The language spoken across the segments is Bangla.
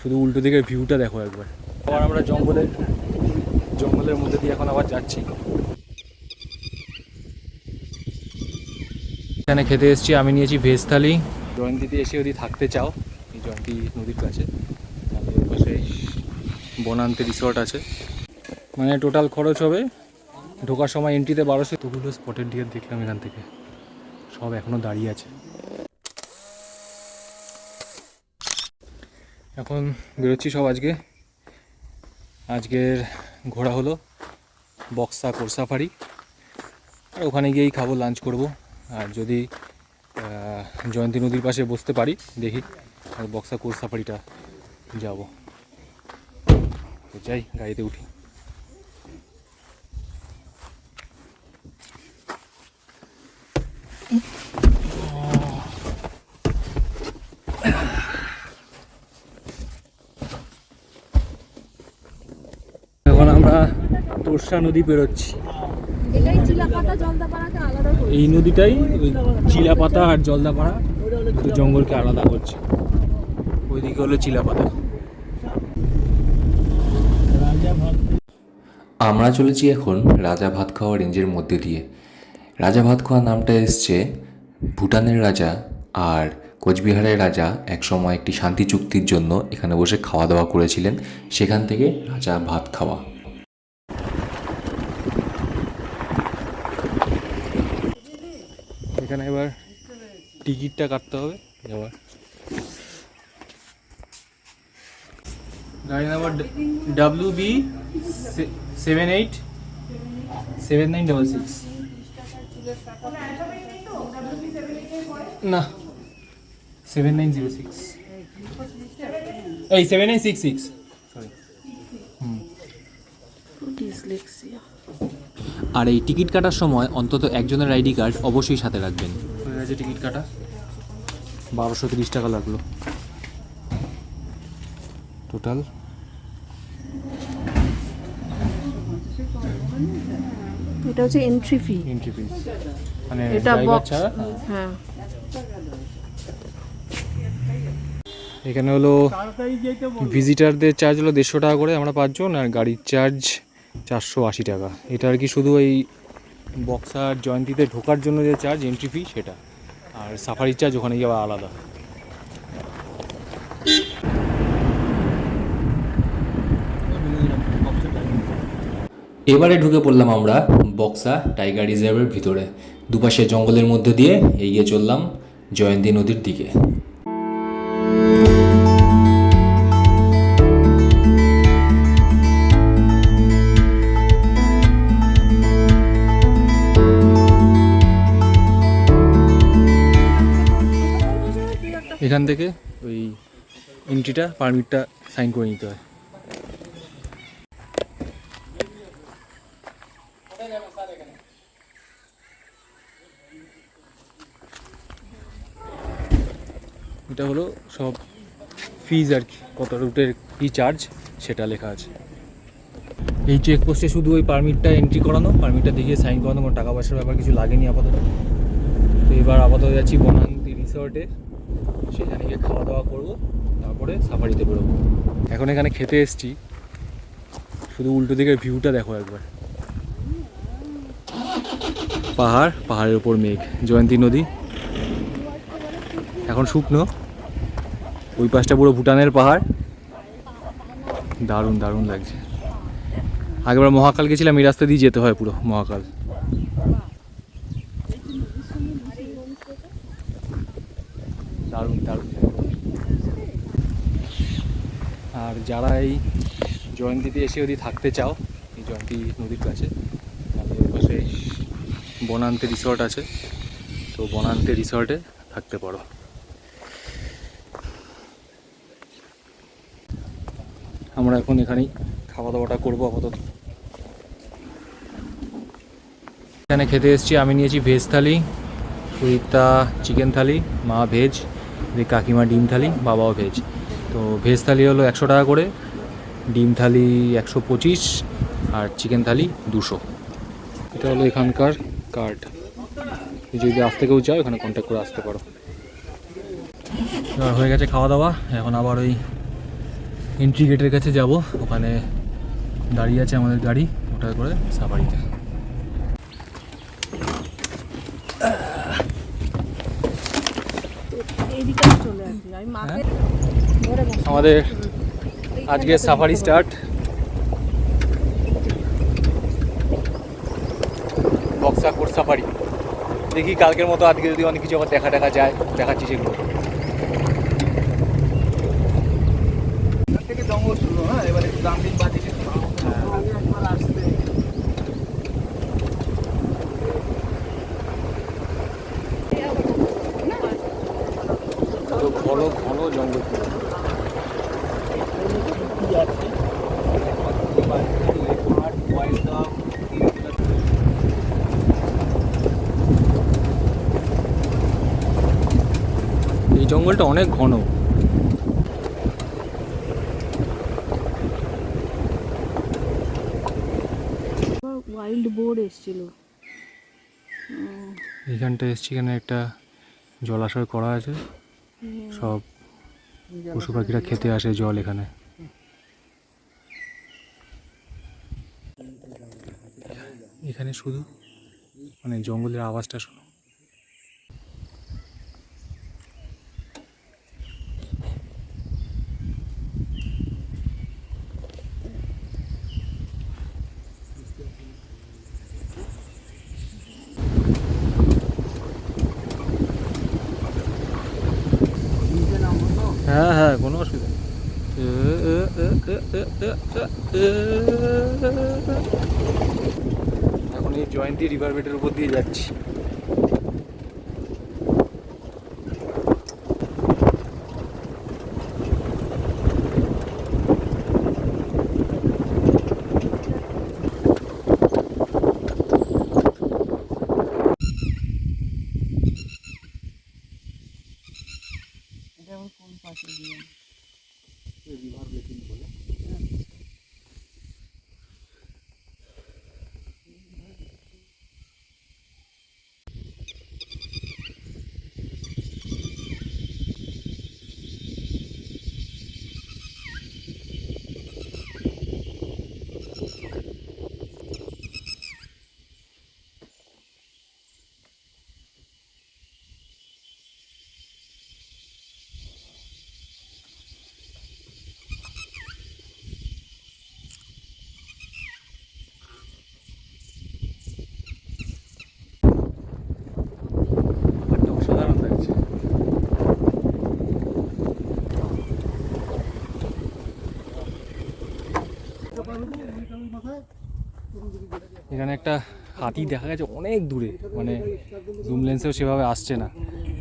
শুধু উল্টো দিকের ভিউটা দেখো একবার। আবার আমরা জঙ্গলের মধ্যে দিয়ে এখন আবার যাচ্ছি। এখানে খেতে এসেছি, আমি নিয়েছি ভেজ থালি। জয়ন্তীতে এসে যদি থাকতে চাও এই জয়ন্তী নদীর কাছে, তাহলে ওর পাশে বনান্তে রিসর্ট আছে। মানে টোটাল খরচ হবে ঢোকার সময় এন্ট্রিতে 1200। তোগুলো স্পটেড ডিয়ার দেখলাম এখান থেকে, সব এখনও দাঁড়িয়ে আছে। এখন বেরোচ্ছি সব। আজকের ঘোরা হলো বক্সা কোর সাফারি, আর ওখানে গিয়েই খাবো, লাঞ্চ করব। আর যদি জয়ন্তী নদীর পাশে বসতে পারি দেখি, আর বক্সা কোর সাফারিটা যাব। তো যাই, গাড়িতে উঠি। এখন আমরা তোরসা নদী পেরোচ্ছি। এই নদীটাই ওই চিলাপাতা আর জলদাপাড়া জঙ্গলকে আলাদা করছে। ওইদিকে হলো চিলাপাতা। আমরা চলেছি এখন রাজা ভাতখাওয়া রেঞ্জের মধ্যে দিয়ে। রাজা ভাতখাওয়া নামটা এসছে ভুটানের রাজা আর কোচবিহারের রাজা একসময় একটি শান্তি চুক্তির জন্য এখানে বসে খাওয়া দাওয়া করেছিলেন, সেখান থেকে রাজা ভাতখাওয়া। এখানে এবার টিকিটটা কাটতে হবে যাওয়ার। গাড়ি নাম্বার WB787966। না 7906, এই 7966, সরি। আর এই টিকিট কাটার সময় অন্তত একজনের আইডি কার্ড অবশ্যই সাথে রাখবেন। হয়ে গেছে টিকিট কাটা, 1230 টাকা লাগলো টোটাল। এটা হচ্ছে এন্ট্রি ফি, মানে এটা ড্রাইভার ছাড়া। হ্যাঁ, এখানে হলো ভিজিটারদের চার্জ হলো 150 টাকা করে, আমরা 5 জন, আর গাড়ির চার্জ 480 টাকা। এটা আর কি শুধু এই বক্সার জয়ন্তীতে ঢোকার জন্য যে চার্জ এন্ট্রি ফি সেটা, আর সাফারির চার্জ ওখানে গিয়ে আবার আলাদা। এবারে ঢুকে পড়লাম আমরা বক্সা টাইগার রিজার্ভের ভিতরে। দুপাশে জঙ্গলের মধ্যে দিয়ে এগিয়ে চললাম জয়ন্তী নদীর দিকে। এখান থেকে ওই এন্ট্রিটা পারমিটটা সাইন করে নিতে হয়। এটা হলো সব ফিজ আর কি, কত রুটের কী চার্জ সেটা লেখা আছে। এই চেকপোস্টে শুধু ওই পারমিটটা এন্ট্রি করানো, পারমিটটা দেখিয়ে সাইন করানো, কোনো টাকা পয়সার ব্যাপার কিছু লাগেনি আপাতত। তো এবার আপাতত যাচ্ছি বনান্তি রিসর্টে, সেখানে গিয়ে খাওয়া দাওয়া করবো, তারপরে সাফারিতে বেরোবো। এখন এখানে খেতে এসেছি, শুধু উল্টো দিকের ভিউটা দেখো একবার। পাহাড়ের ওপর মেঘ, জয়ন্তী নদী এখন শুকনো, ওই পাশটা পুরো ভুটানের পাহাড়, দারুণ দারুণ লাগছে। আগেবার মহাকাল গেছিলাম, এই রাস্তা দিয়ে যেতে হয় পুরো মহাকাল। দারুণ দারুণ। আর যারা এই জয়ন্তীতে এসে যদি থাকতে চাও এই জয়ন্তী নদীর কাছে, তাহলে ওর পাশে বনান্তে রিসর্ট আছে, তো বনান্তে রিসর্টে থাকতে পারো। আমরা এখন এখানেই খাওয়া দাওয়াটা করবো আপাতত। এখানে খেতে এসেছি, আমি নিয়েছি ভেজ থালি, সুরিতা চিকেন থালি, মা ভেজ, কাকিমা ডিম থালি, বাবাও ভেজ। তো ভেজ থালি হলো 100 টাকা করে, ডিম থালি 125, আর চিকেন থালি 200। এটা হলো এখানকার কার্ড, যদি আসতে কেউ চাও এখানে কন্ট্যাক্ট করে আসতে পারো। এবার হয়ে গেছে খাওয়া দাওয়া, এখন আবার ওই এন্ট্রি গেটের কাছে যাব, ওখানে দাঁড়িয়ে আছে আমাদের গাড়ি, ওটা করে সাফারিতে। এইদিকে চলে আসি আমি মাকে ধরে বসে আমাদের আজকে সাফারি স্টার্ট। বক্সা কোট সাফারি, দেখি কালকের মতো আজকে যদি অনেক কিছু আবার দেখা যায়, দেখাচ্ছি সেগুলো। থেকে জঙ্গল শুরু, হ্যাঁ এবার একটু দাম দিন বাজে একবার আসতে। ঘন ঘন জঙ্গল এই জঙ্গলটা অনেক ঘন। ওয়াইল্ড বোর এসেছিল। এইখানটা এসছি, এখানে একটা জলাশয় করা আছে, সব পশু পাখিরা খেতে আসে জল এখানে। এখানে শুধু মানে জঙ্গলের আওয়াজটা শোনো। হ্যাঁ হ্যাঁ, কোনো অসুবিধা নেই। এখন এই জয়ন্তী রিভার বেডের উপর দিয়ে যাচ্ছি। অসাধারণ লাগছে। এখানে একটা হাতি দেখা গেছে অনেক দূরে, মানে জুম লেন্সেও সেভাবে আসছে না,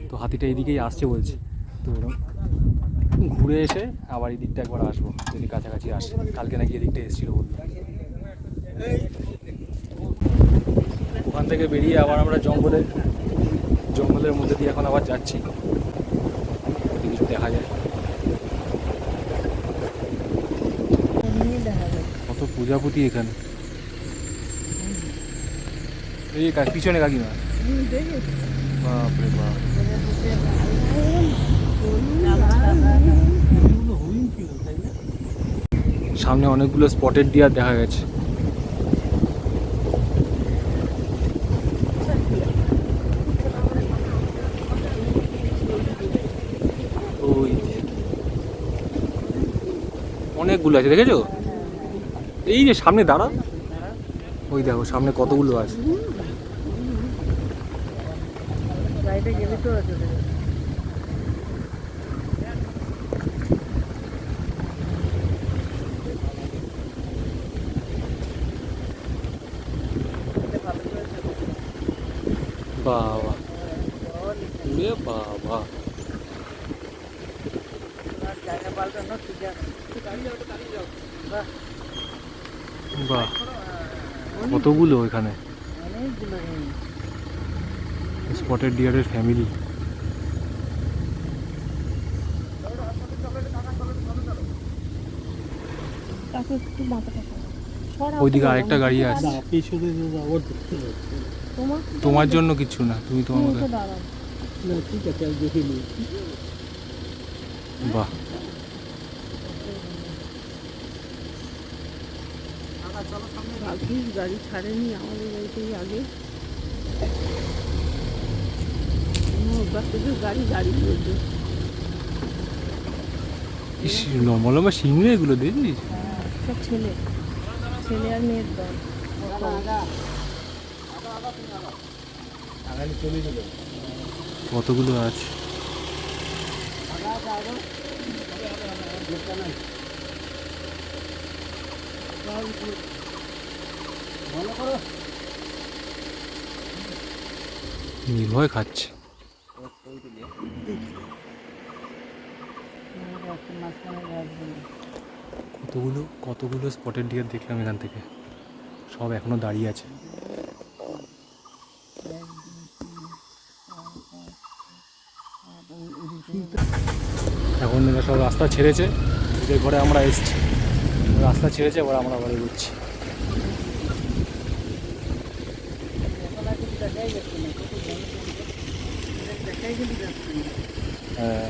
তো হাতিটা এইদিকেই আসছে বলছে। তো এরকম ঘুরে এসে আবার এই দিকটা একবার আসবো যদি কাছাকাছি আসে। কালকে নাকি এদিকটা এসেছিলো বলতে। ওখান থেকে বেরিয়ে আবার আমরা জঙ্গলের মধ্যে দিয়ে এখন আবার যাচ্ছি, যদি কিছু দেখা যায়। কত প্রজাপতি এখানে, এই পিছনে কাকিমা, বাপরে বাপ। সামনে অনেকগুলো স্পটেড ডিয়ার দেখা গেছে। ওই অনেকগুলো আছে, দেখেছো? এই যে সামনে দাঁড়া, ওই দেখো সামনে কতগুলো আছে। বাবা রে বাবা, বাহ কতগুলো এখানে স্পটেড ডিয়ারের ফ্যামিলি। ওইদিকে আরেকটা গাড়ি আছে, তোমার জন্য কিছু না, তুমি তোমার মতো। বাহ, ভাগ্যিস গাড়ি ছাড়েনি আমাদের গাড়িতেই আগে। ওর থেকে গাড়ি দাঁড়িয়ে রয়েছে। ইস, লম্বা লম্বা সিংড়ে এগুলো দেখছিস? সব ছেলে ছেলে আর মেয়ের দল। কতগুলো আছে। নির্ভয় খাচ্ছে। কতগুলো কতগুলো স্পটেড ডিয়ার দেখলাম এখান থেকে, সব এখনো দাঁড়িয়ে আছে। এখন এরা সব রাস্তা ছেড়েছে, এদের ঘরে আমরা এসছি, রাস্তা ছেড়েছে, এবার আমরা বাড়ি ঘুরছি। হ্যাঁ,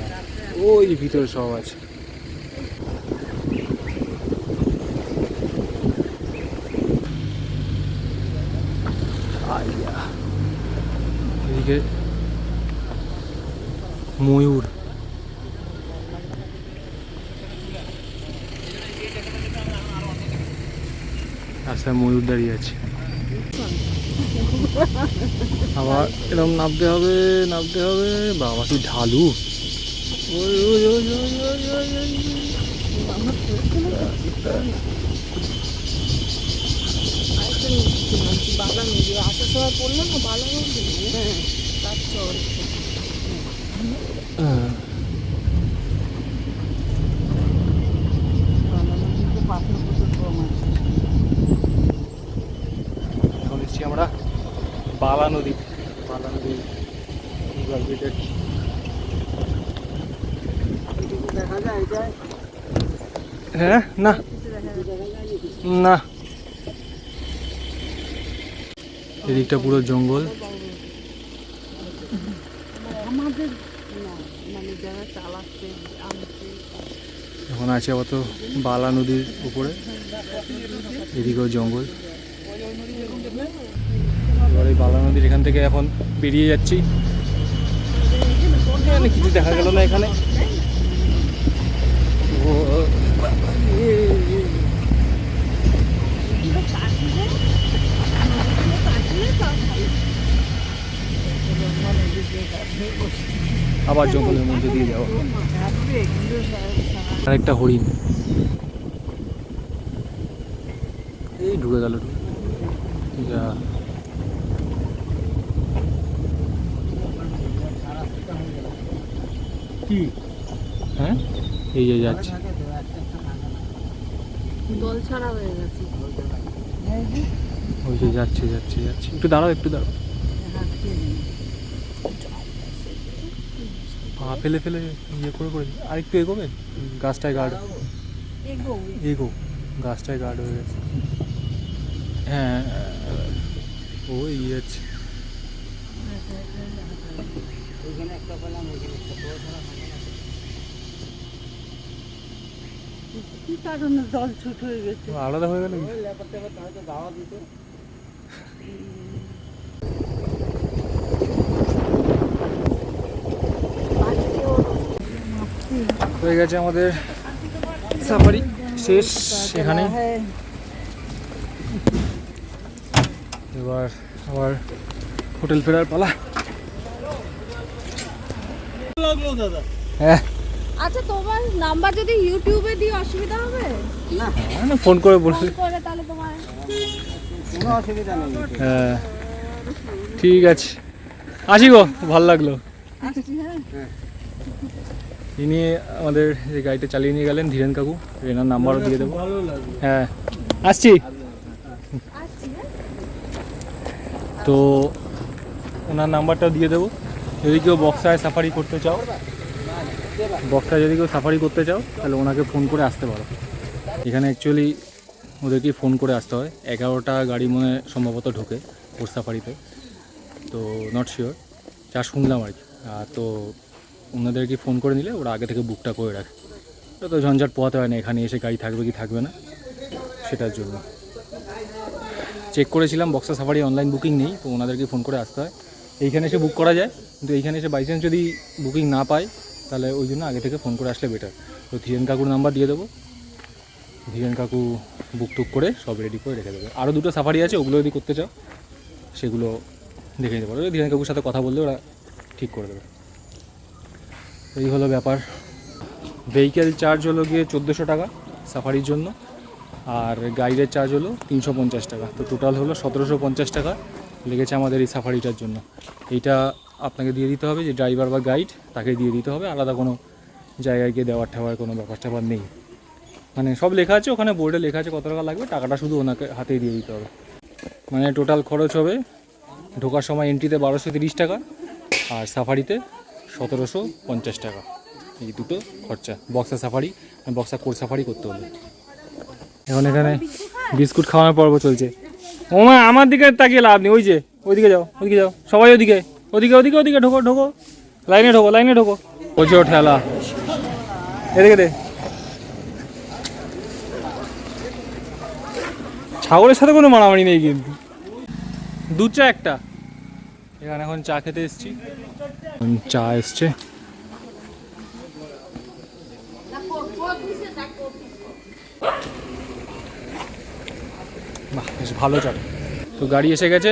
ওই ভিতরে সব আছে। এদিকে ময়ূর, রাস্তায় ময়ূর দাঁড়িয়ে আছে। আবার এরকম নামতে হবে, নামতে হবে। বাবা কি ঢালু! ওই ওই ওই ওই ওই ওই ওই। বালা নদী আসার সময় পড়লো না, বালা নদী তার চর। বালা নদীতে পাথর প্রচুর কম আছে। এখন এসছি আমরা বালা নদী। বালা নদী দেখা যায় যায় হ্যাঁ, না না, এদিকটা পুরো জঙ্গল। আমাদের না, মানে যারা চালাচ্ছে আনছে। এখন আছে অত বালা নদীর উপরে, এদিকেও জঙ্গল। এবার এই বালা নদীর এখান থেকে এখন বেরিয়ে যাচ্ছি। এখানে কিছু দেখা গেল না এখানে। ও আবার জঙ্গলের মধ্যে দিয়ে যাবো। আরেকটা হরিণ এই ঢুকে গেল। যা, কি হ্যাঁ, এই যে যাচ্ছে। দল ছাড়া হয়ে গেছে। ওই যে যাচ্ছে যাচ্ছে যাচ্ছে। একটু দাঁড়াও, একটু দাঁড়াও। পা ফেলে ফেলে ইয়ে করে করে আর একটু এগোবে। গাছটায় গার্ড, এগো, গাছটায় গার্ড হয়ে গেছে। হ্যাঁ, ও এগিয়ে যাচ্ছে। কি কারণে দল ছুট হয়ে গেছে? আলাদা হয়ে গেল। হয়ে গেছে আমাদের সাফারি শেষ এখানে। এবার আবার হোটেল ফেরার পালা। হ্যাঁ, আচ্ছা, তোমার নাম্বার যদি ইউটিউবে দিই অসুবিধা হবে? না, ফোন করে বলছি। ফোন করে তাহলে তোমার কোনো অসুবিধা নেই। হ্যাঁ, ঠিক আছে, আসি গো, ভালো লাগলো। আসছি। হ্যাঁ, ইনি আমাদের যে গাড়িটা চালিয়ে নিয়ে গেলেন ধীরেন কাকু, এনার নাম্বারও দিয়ে দেবো। হ্যাঁ, আসছি। আসছি। তো ওনার নাম্বারটাও দিয়ে দেবো। যদি কেউ বক্সায় সাফারি করতে চাও, বক্সায় যদি কেউ সাফারি করতে চাও তাহলে ওনাকে ফোন করে আসতে পারো। এখানে অ্যাকচুয়ালি ওদেরকেই ফোন করে আসতে হয়। 11টা গাড়ি মনে সম্ভবত ঢোকে ওর সাফারিতে, তো নট শিওর, যা শুনলাম আর কি। তো ওনাদেরকে ফোন করে নিলে ওরা আগে থেকে বুকটা করে রাখে। ওটা তো ঝঞ্ঝাট পোহাতে হয় না, এখানে এসে গাড়ি থাকবে কি থাকবে না সেটার জন্য। চেক করেছিলাম বক্সা সাফারি অনলাইন বুকিং নেই, তো ওনাদেরকে ফোন করে আসতে হয়। এইখানে এসে বুক করা যায়, কিন্তু এইখানে এসে বাই চান্স যদি বুকিং না পায় তাহলে ওই জন্য আগে থেকে ফোন করে আসলে বেটার। তো ধীরেন কাকুর নাম্বার দিয়ে দেবো, ধীরেন কাকু বুক টুক করে সব রেডি করে রেখে দেবে। আরও দুটো সাফারি আছে, ওগুলো যদি করতে চাও সেগুলো দেখে নিতে পারো, ধীরেন কাকুর সাথে কথা বললে ওরা ঠিক করে দেবে। এই হলো ব্যাপার। ভেহিক্যাল চার্জ হলো গিয়ে 1400 টাকা সাফারির জন্য, আর গাইডের চার্জ হলো 350 টাকা। তো টোটাল হলো 1750 টাকা লেগেছে আমাদের এই সাফারিটার জন্য। এইটা আপনাকে দিয়ে দিতে হবে, যে ড্রাইভার বা গাইড তাকে দিয়ে দিতে হবে, আলাদা কোনো জায়গায় গিয়ে দেওয়ার ঠেওয়ার কোনো ব্যাপার ট্যাপার নেই। মানে সব লেখা আছে ওখানে, বোর্ডে লেখা আছে কত টাকা লাগবে, টাকাটা শুধু ওনাকে হাতেই দিয়ে দিতে হবে। মানে টোটাল খরচ হবে ঢোকার সময় এন্ট্রিতে 1230 টাকা আর সাফারিতে 1750 টাকা। এই দুটো খরচা Buxa safari, Buxa core safari করতে হলে। এখন এখানে বিস্কুট খাওয়ানোর পর্ব চলছে। ওমা আমার দিকে তাকিয়ে লাভ নেই, ওই যে ওইদিকে যাও, ওইদিকে যাও, সবাই ওদিকে ওদিকে ওদিকে ওদিকে ঢোকো ঢোকো, লাইনে ঢোকো লাইনে ঢোকো। প্রচুর ঠেলা, এদিকে দে। ছাগলের সাথে কোনো মারামারি নেই কিন্তু। দুধ চা একটা। এখানে এখন চা খেতে এসেছি, চা এসছে। বাহ, বেশ ভালো চা। তো গাড়ি এসে গেছে।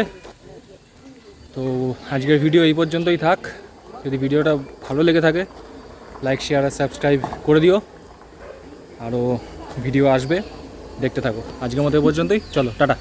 তো আজকের ভিডিও এই পর্যন্তই থাক। যদি ভিডিওটা ভালো লেগে থাকে লাইক শেয়ার আর সাবস্ক্রাইব করে দিও, আরও ভিডিও আসবে, দেখতে থাকো। আজকের মতো এই পর্যন্তই, চলো টাটা।